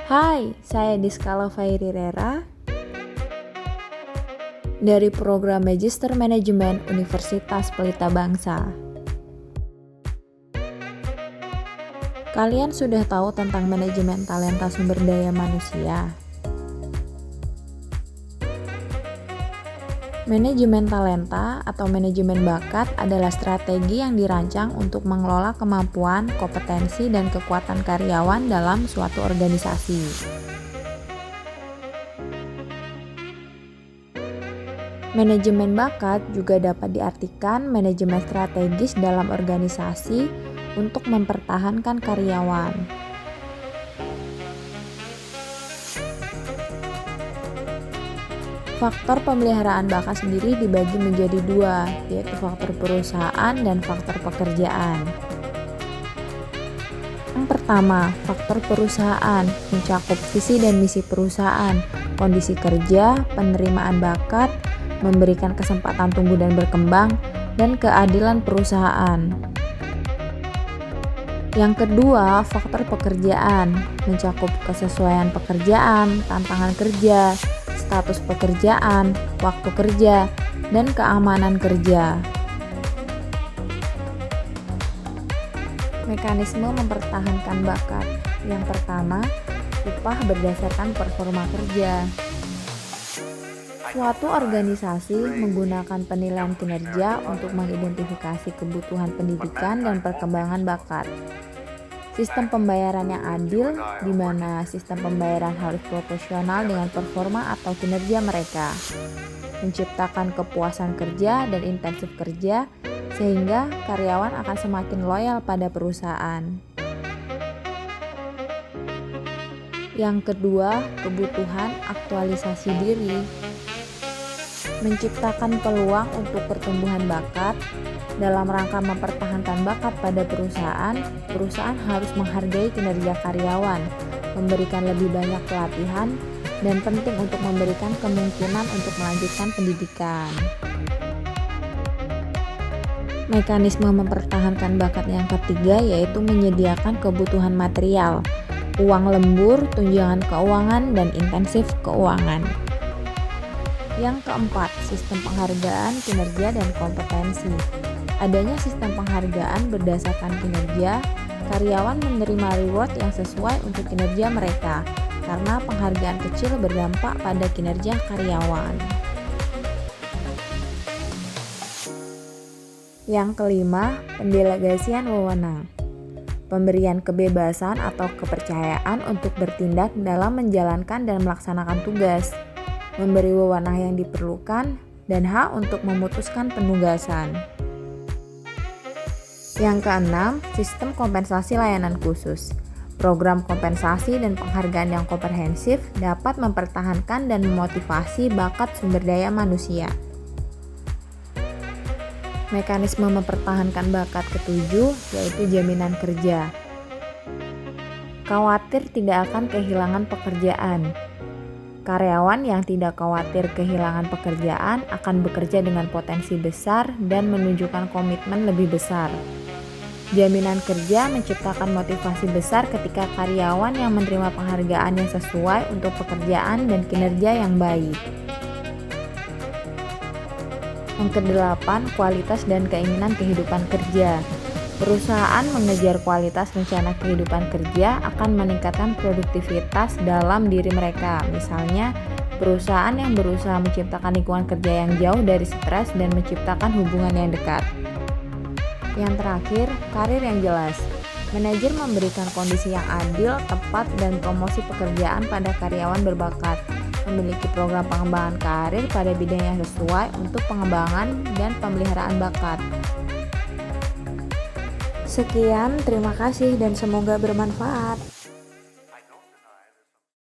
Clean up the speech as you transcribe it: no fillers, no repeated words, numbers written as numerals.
Hai, saya Diskala Fairi Rera dari program Magister Manajemen Universitas Pelita Bangsa. Kalian sudah tahu tentang manajemen talenta sumber daya manusia? Manajemen talenta atau manajemen bakat adalah strategi yang dirancang untuk mengelola kemampuan, kompetensi, dan kekuatan karyawan dalam suatu organisasi. Manajemen bakat juga dapat diartikan manajemen strategis dalam organisasi untuk mempertahankan karyawan. Faktor pemeliharaan bakat sendiri dibagi menjadi dua, yaitu faktor perusahaan dan faktor pekerjaan. Yang pertama, faktor perusahaan mencakup visi dan misi perusahaan, kondisi kerja, penerimaan bakat, memberikan kesempatan tumbuh dan berkembang, dan keadilan perusahaan. Yang kedua, faktor pekerjaan mencakup kesesuaian pekerjaan, tantangan kerja, status pekerjaan, waktu kerja, dan keamanan kerja. Mekanisme mempertahankan bakat. Yang pertama, upah berdasarkan performa kerja. Suatu organisasi menggunakan penilaian kinerja untuk mengidentifikasi kebutuhan pendidikan dan perkembangan bakat. Sistem pembayaran yang adil, di mana sistem pembayaran harus proporsional dengan performa atau kinerja mereka. Menciptakan kepuasan kerja dan intensif kerja, sehingga karyawan akan semakin loyal pada perusahaan. Yang kedua, kebutuhan aktualisasi diri. Menciptakan peluang untuk pertumbuhan bakat. Dalam rangka mempertahankan bakat pada perusahaan harus menghargai kinerja karyawan, memberikan lebih banyak pelatihan, dan penting untuk memberikan kemungkinan untuk melanjutkan pendidikan. Mekanisme mempertahankan bakat yang ketiga yaitu menyediakan kebutuhan material, uang lembur, tunjangan keuangan, dan intensif keuangan. Yang keempat, sistem penghargaan kinerja dan kompetensi. Adanya sistem penghargaan berdasarkan kinerja, karyawan menerima reward yang sesuai untuk kinerja mereka, karena penghargaan kecil berdampak pada kinerja karyawan. Yang kelima, pendelegasian wewenang. Pemberian kebebasan atau kepercayaan untuk bertindak dalam menjalankan dan melaksanakan tugas, memberi wewenang yang diperlukan, dan hak untuk memutuskan penugasan. Yang keenam, sistem kompensasi layanan khusus. Program kompensasi dan penghargaan yang komprehensif dapat mempertahankan dan memotivasi bakat sumber daya manusia. Mekanisme mempertahankan bakat ketujuh yaitu jaminan kerja. Khawatir tidak akan kehilangan pekerjaan. Karyawan yang tidak khawatir kehilangan pekerjaan akan bekerja dengan potensi besar dan menunjukkan komitmen lebih besar. Jaminan kerja menciptakan motivasi besar ketika karyawan yang menerima penghargaan yang sesuai untuk pekerjaan dan kinerja yang baik. Yang kedelapan, kualitas dan keinginan kehidupan kerja. Perusahaan mengejar kualitas rencana kehidupan kerja akan meningkatkan produktivitas dalam diri mereka. Misalnya, perusahaan yang berusaha menciptakan lingkungan kerja yang jauh dari stres dan menciptakan hubungan yang dekat. Yang terakhir, karir yang jelas. Manajer memberikan kondisi yang adil, tepat, dan promosi pekerjaan pada karyawan berbakat. Memiliki program pengembangan karir pada bidang yang sesuai untuk pengembangan dan pemeliharaan bakat. Sekian, terima kasih dan semoga bermanfaat.